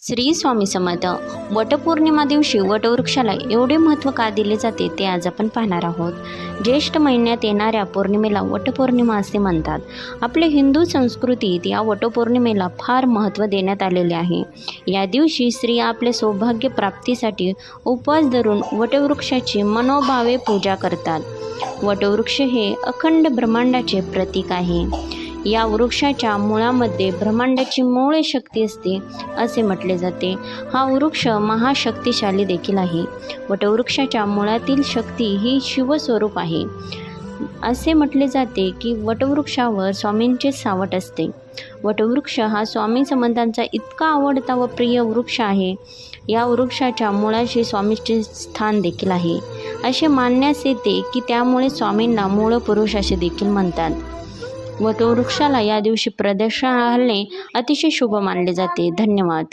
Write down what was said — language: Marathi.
श्री स्वामी समर्थ. वटपौर्णिमा दिवशी वटवृक्षाला एवढे महत्त्व का दिले जाते ते आज आपण पाहणार आहोत. ज्येष्ठ महिन्यात येणाऱ्या पौर्णिमेला वटपौर्णिमा असे म्हणतात. आपल्या हिंदू संस्कृतीत या वटपौर्णिमेला फार महत्त्व देण्यात आलेले आहे. या दिवशी स्त्रिया आपल्या सौभाग्य प्राप्तीसाठी उपवास धरून वटवृक्षाची मनोभावे पूजा करतात. वटवृक्ष हे अखंड ब्रह्मांडाचे प्रतीक आहे. या वृक्षाच्या मुळामध्ये ब्रह्मांडाची मूळ शक्ती असते असे म्हटले जाते. हा वृक्ष महाशक्तिशाली देखील आहे. वटवृक्षाच्या मुळातील शक्ती ही शिवस्वरूप आहे. असे म्हटले जाते की वटवृक्षावर स्वामींचे सावट असते. वटवृक्ष हा स्वामी समर्थांचा इतका आवडता व प्रिय वृक्ष आहे. या वृक्षाच्या मुळाशी स्वामींचे स्थान देखील आहे. असे मानण्यास येते की त्यामुळे स्वामींना मूळ पुरुष असे देखील म्हणतात. वटवृक्षाला या दिवशी प्रदक्षिणा घालणे अतिशय शुभ मानले जाते. धन्यवाद.